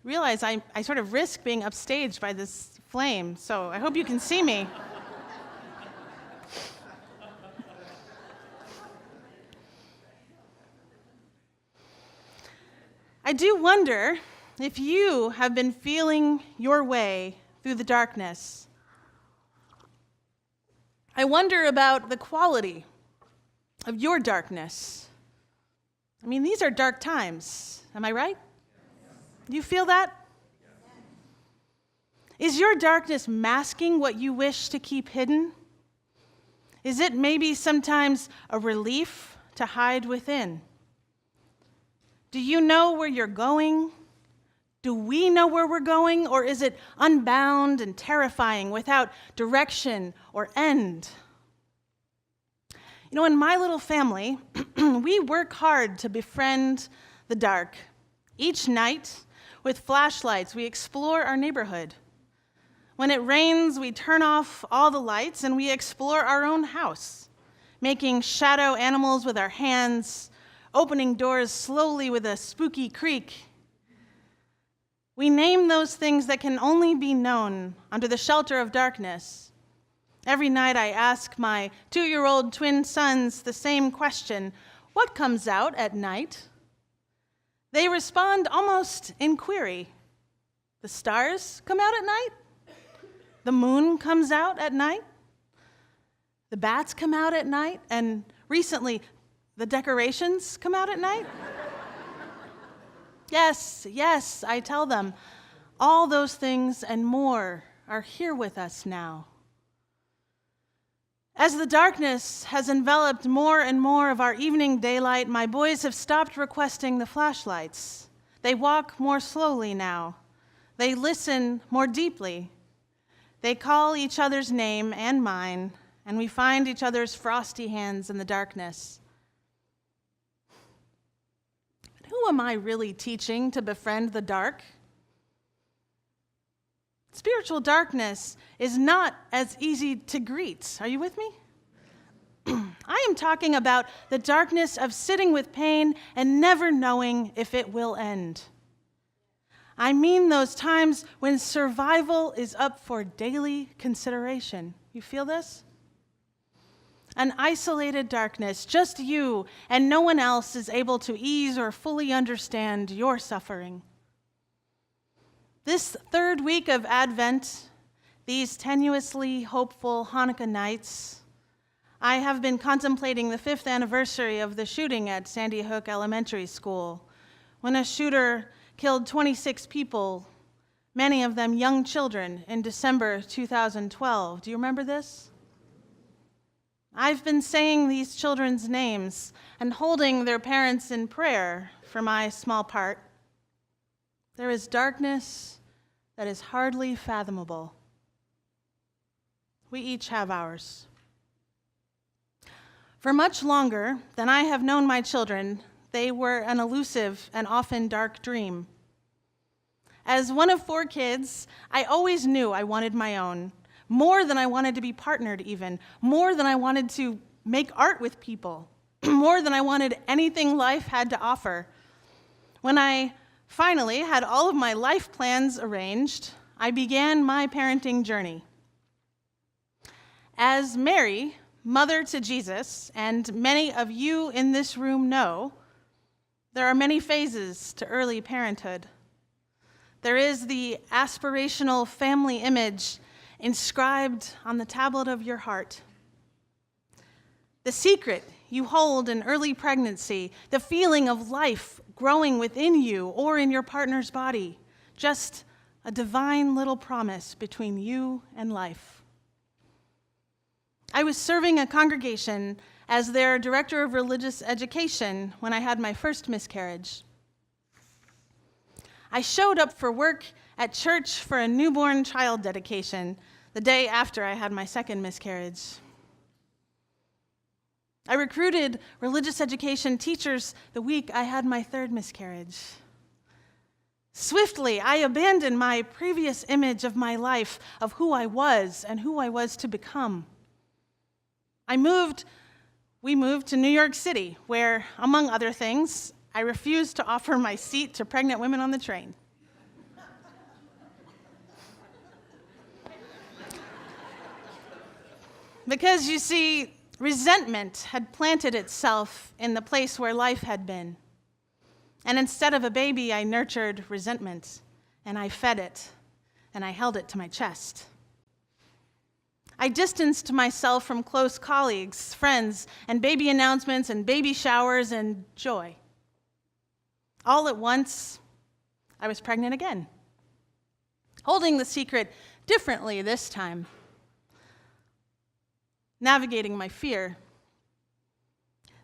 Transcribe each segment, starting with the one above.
realize I sort of risk being upstaged by this flame, so I hope you can see me. I do wonder if you have been feeling your way through the darkness. I wonder about the quality of your darkness. I mean, these are dark times. Am I right? Do you feel that? Is your darkness masking what you wish to keep hidden? Is it maybe sometimes a relief to hide within? Do you know where you're going? Do we know where we're going? Or is it unbound and terrifying without direction or end? You know, in my little family, we work hard to befriend the dark. Each night, with flashlights, we explore our neighborhood. When it rains, we turn off all the lights and we explore our own house, making shadow animals with our hands, opening doors slowly with a spooky creak. We name those things that can only be known under the shelter of darkness. Every night I ask my 2-year-old twin sons the same question: what comes out at night? They respond almost in query. The stars come out at night? The moon comes out at night? The bats come out at night? And recently, the decorations come out at night? Yes, I tell them. All those things and more are here with us now. As the darkness has enveloped more and more of our evening daylight, my boys have stopped requesting the flashlights. They walk more slowly now. They listen more deeply. They call each other's name and mine, and we find each other's frosty hands in the darkness. But who am I really teaching to befriend the dark? Spiritual darkness is not as easy to greet. Are you with me? I am talking about the darkness of sitting with pain and never knowing if it will end. I mean those times when survival is up for daily consideration. You feel this? An isolated darkness, just you and no one else is able to ease or fully understand your suffering. This third week of Advent, these tenuously hopeful Hanukkah nights, I have been contemplating the 5th anniversary of the shooting at Sandy Hook Elementary School, when a shooter killed 26 people, many of them young children, in December 2012. Do you remember this? I've been saying these children's names and holding their parents in prayer for my small part. There is darkness that is hardly fathomable. We each have ours. For much longer than I have known my children, they were an elusive and often dark dream. As one of 4 kids, I always knew I wanted my own, more than I wanted to be partnered even, more than I wanted to make art with people, more than I wanted anything life had to offer. When I finally had all of my life plans arranged, I began my parenting journey. As Mary, mother to Jesus, and many of you in this room know, there are many phases to early parenthood. There is the aspirational family image inscribed on the tablet of your heart. The secret you hold in early pregnancy, the feeling of life growing within you or in your partner's body, just a divine little promise between you and life. I was serving a congregation as their director of religious education when I had my first miscarriage. I showed up for work at church for a newborn child dedication the day after I had my second miscarriage. I recruited religious education teachers the week I had my third miscarriage. Swiftly, I abandoned my previous image of my life, of who I was and who I was to become. We moved to New York City, where, among other things, I refused to offer my seat to pregnant women on the train. Because you see, resentment had planted itself in the place where life had been. And instead of a baby, I nurtured resentment, and I fed it, and I held it to my chest. I distanced myself from close colleagues, friends, and baby announcements, and baby showers, and joy. All at once, I was pregnant again, holding the secret differently this time, navigating my fear.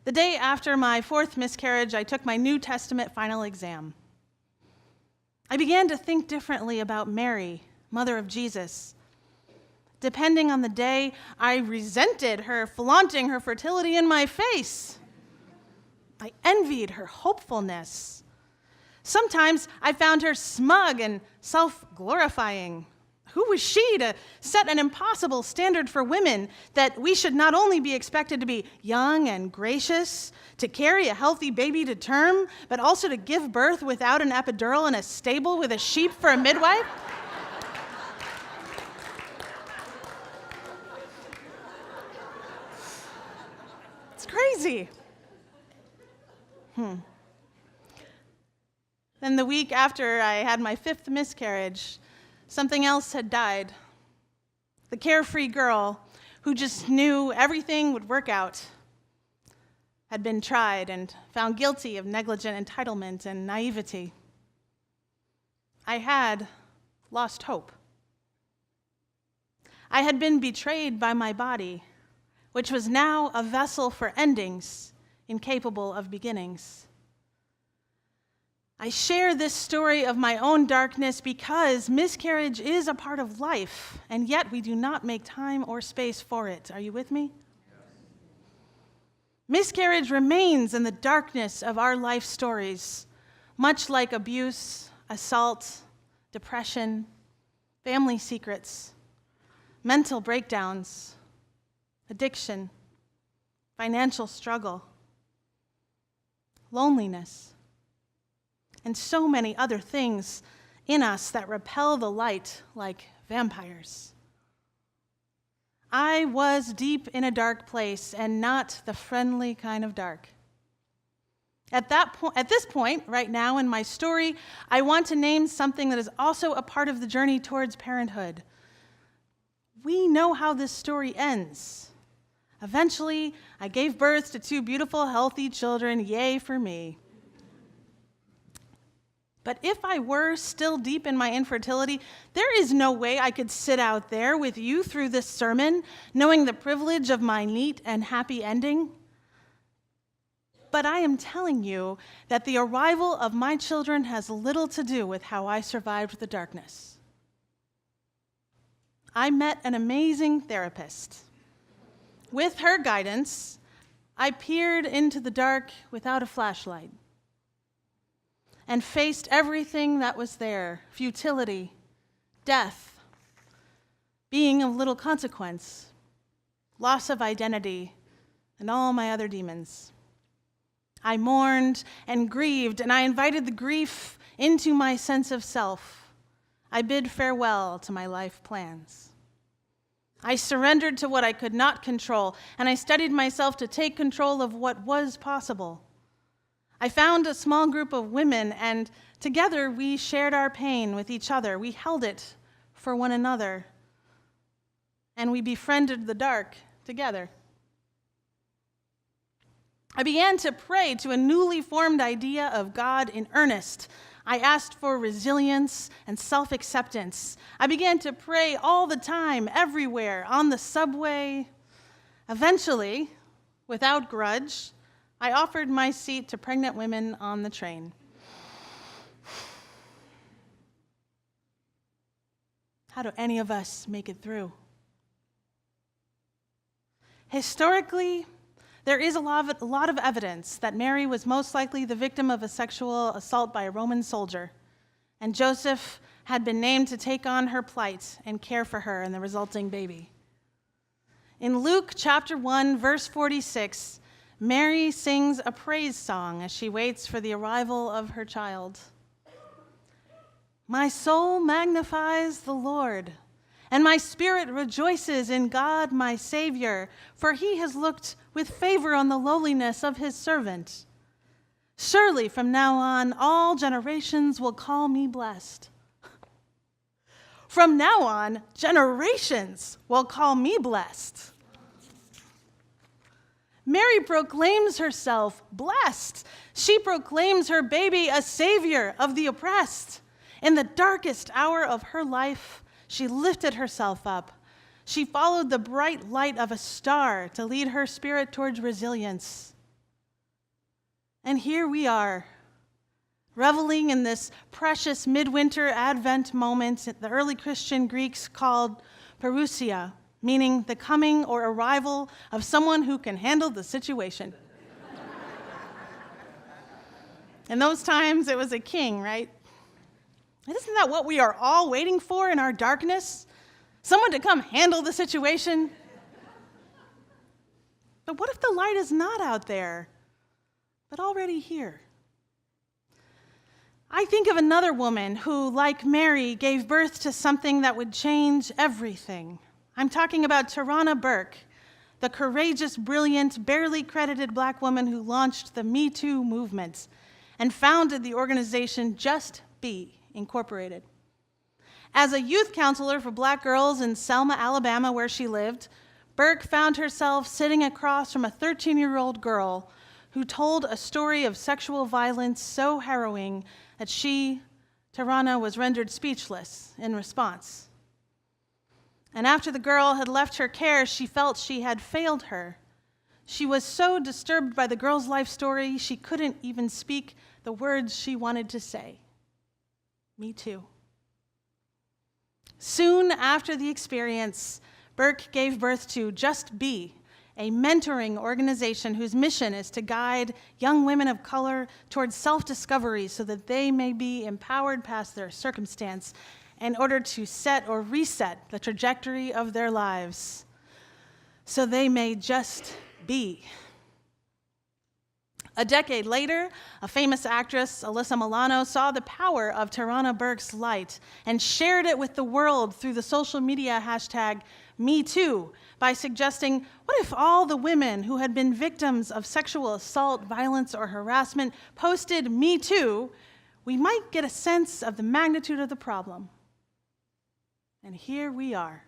The day after my fourth miscarriage, I took my New Testament final exam. I began to think differently about Mary, mother of Jesus. Depending on the day, I resented her flaunting her fertility in my face. I envied her hopefulness. Sometimes I found her smug and self-glorifying. Who was she to set an impossible standard for women that we should not only be expected to be young and gracious, to carry a healthy baby to term, but also to give birth without an epidural in a stable with a sheep for a midwife? It's crazy. Then the week after I had my fifth miscarriage, something else had died. The carefree girl who just knew everything would work out had been tried and found guilty of negligent entitlement and naivety. I had lost hope. I had been betrayed by my body, which was now a vessel for endings, incapable of beginnings. I share this story of my own darkness because miscarriage is a part of life, and yet we do not make time or space for it. Are you with me? Yes. Miscarriage remains in the darkness of our life stories, much like abuse, assault, depression, family secrets, mental breakdowns, addiction, financial struggle, loneliness, and so many other things in us that repel the light like vampires. I was deep in a dark place, and not the friendly kind of dark. At this point, right now in my story, I want to name something that is also a part of the journey towards parenthood. We know how this story ends. Eventually, I gave birth to two beautiful, healthy children. Yay for me. But if I were still deep in my infertility, there is no way I could sit out there with you through this sermon, knowing the privilege of my neat and happy ending. But I am telling you that the arrival of my children has little to do with how I survived the darkness. I met an amazing therapist. With her guidance, I peered into the dark without a flashlight and faced everything that was there: futility, death, being of little consequence, loss of identity, and all my other demons. I mourned and grieved, and I invited the grief into my sense of self. I bid farewell to my life plans. I surrendered to what I could not control, and I steadied myself to take control of what was possible. I found a small group of women, and together we shared our pain with each other. We held it for one another, and we befriended the dark together. I began to pray to a newly formed idea of God in earnest. I asked for resilience and self-acceptance. I began to pray all the time, everywhere, on the subway. Eventually, without grudge, I offered my seat to pregnant women on the train. How do any of us make it through? Historically, there is a lot of evidence that Mary was most likely the victim of a sexual assault by a Roman soldier, and Joseph had been named to take on her plight and care for her and the resulting baby. In Luke chapter 1, verse 46, Mary sings a praise song as she waits for the arrival of her child. My soul magnifies the Lord, And my spirit rejoices in God my Savior, for he has looked with favor on the lowliness of his servant. Surely from now on, all generations will call me blessed. From now on, generations will call me blessed. Mary proclaims herself blessed. She proclaims her baby a savior of the oppressed. In the darkest hour of her life, she lifted herself up. She followed the bright light of a star to lead her spirit towards resilience. And here we are, reveling in this precious midwinter Advent moment that the early Christian Greeks called parousia, meaning the coming or arrival of someone who can handle the situation. In those times, it was a king, right? And isn't that what we are all waiting for in our darkness? Someone to come handle the situation? But what if the light is not out there, but already here? I think of another woman who, like Mary, gave birth to something that would change everything. I'm talking about Taryn Burke, the courageous, brilliant, barely credited Black woman who launched the Me Too movement and founded the organization Just Be Incorporated. As a youth counselor for Black girls in Selma, Alabama, where she lived, Burke found herself sitting across from a 13-year-old girl who told a story of sexual violence so harrowing that she, Tarana, was rendered speechless in response. And after the girl had left her care, she felt she had failed her. She was so disturbed by the girl's life story, she couldn't even speak the words she wanted to say. Me too. Soon after the experience, Burke gave birth to Just Be, a mentoring organization whose mission is to guide young women of color towards self-discovery so that they may be empowered past their circumstance in order to set or reset the trajectory of their lives so they may just be. A decade later, a famous actress, Alyssa Milano, saw the power of Tarana Burke's light and shared it with the world through the social media hashtag #MeToo by suggesting, what if all the women who had been victims of sexual assault, violence, or harassment posted Me Too, we might get a sense of the magnitude of the problem. And here we are.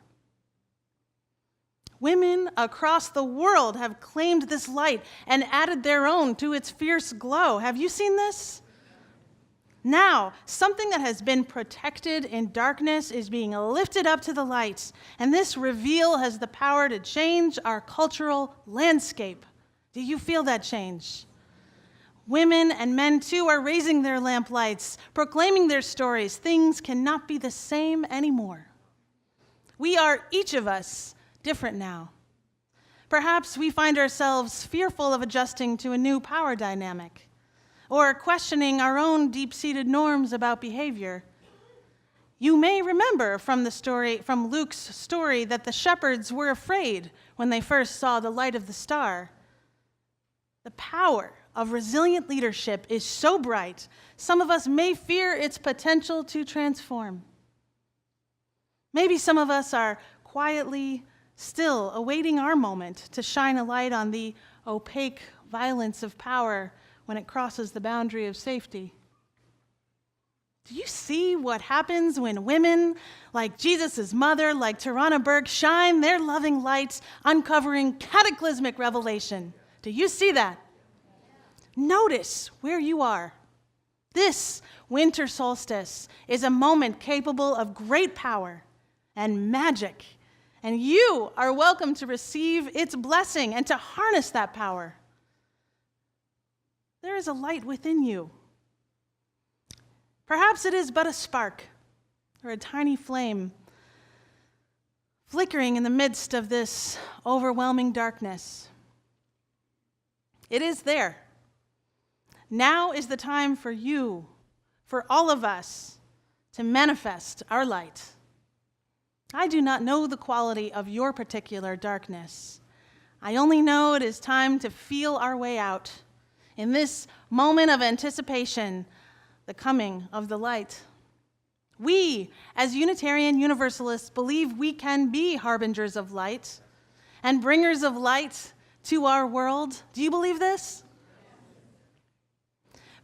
Women across the world have claimed this light and added their own to its fierce glow. Have you seen this? Now, something that has been protected in darkness is being lifted up to the light, and this reveal has the power to change our cultural landscape. Do you feel that change? Women and men, too, are raising their lamplights, proclaiming their stories. Things cannot be the same anymore. We are, each of us, different now. Perhaps we find ourselves fearful of adjusting to a new power dynamic, or questioning our own deep-seated norms about behavior. You may remember from Luke's story that the shepherds were afraid when they first saw the light of the star. The power of resilient leadership is so bright, some of us may fear its potential to transform. Maybe some of us are quietly still awaiting our moment to shine a light on the opaque violence of power when it crosses the boundary of safety. Do you see what happens when women like Jesus' mother, like Tarana Burke, shine their loving lights, uncovering cataclysmic revelation? Do you see that? Notice where you are. This winter solstice is a moment capable of great power and magic, and you are welcome to receive its blessing and to harness that power. There is a light within you. Perhaps it is but a spark or a tiny flame flickering in the midst of this overwhelming darkness. It is there. Now is the time for you, for all of us, to manifest our light. I do not know the quality of your particular darkness. I only know it is time to feel our way out in this moment of anticipation, the coming of the light. We, as Unitarian Universalists, believe we can be harbingers of light and bringers of light to our world. Do you believe this?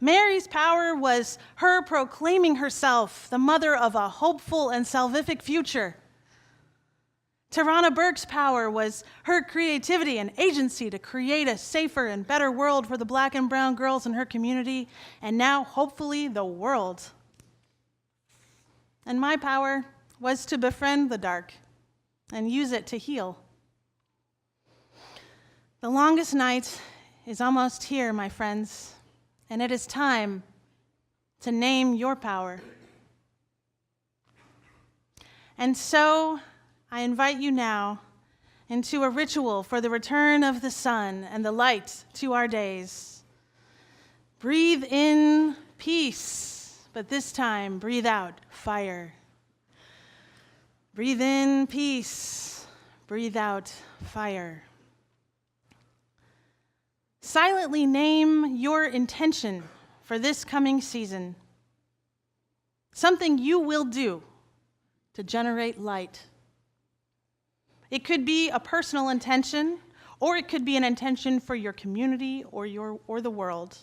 Mary's power was her proclaiming herself the mother of a hopeful and salvific future. Tarana Burke's power was her creativity and agency to create a safer and better world for the black and brown girls in her community, and now, hopefully, the world. And my power was to befriend the dark and use it to heal. The longest night is almost here, my friends, and it is time to name your power. And so, I invite you now into a ritual for the return of the sun and the light to our days. Breathe in peace, but this time breathe out fire. Breathe in peace, breathe out fire. Silently name your intention for this coming season. Something you will do to generate light. It could be a personal intention, or it could be an intention for your community or the world.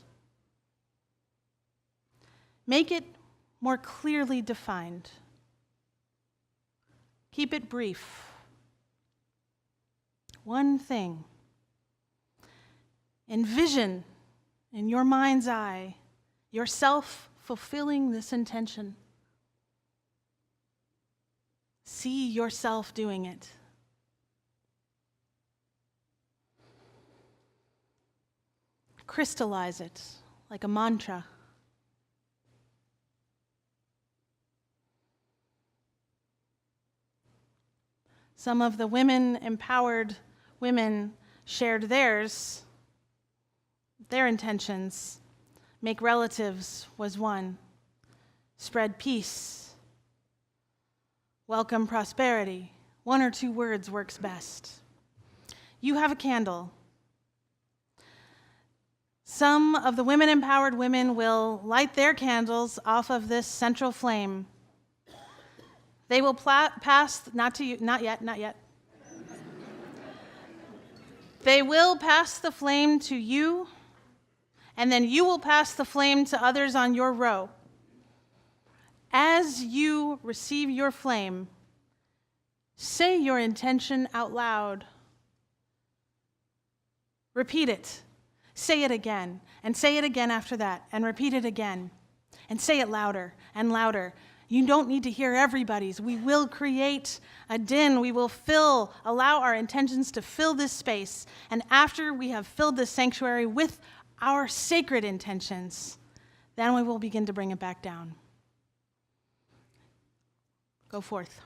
Make it more clearly defined. Keep it brief. One thing. Envision in your mind's eye yourself fulfilling this intention. See yourself doing it. Crystallize it like a mantra. Some of the women-empowered women shared their intentions. Make relatives was one. Spread peace. Welcome prosperity. One or two words works best. You have a candle. Some of the women-empowered women will light their candles off of this central flame. They will pass, not yet. They will pass the flame to you, and then you will pass the flame to others on your row. As you receive your flame, say your intention out loud. Repeat it. Say it again, and say it again after that, and repeat it again, and say it louder and louder. You don't need to hear everybody's. We will create a din. We will allow our intentions to fill this space, and after we have filled this sanctuary with our sacred intentions, then we will begin to bring it back down. Go forth.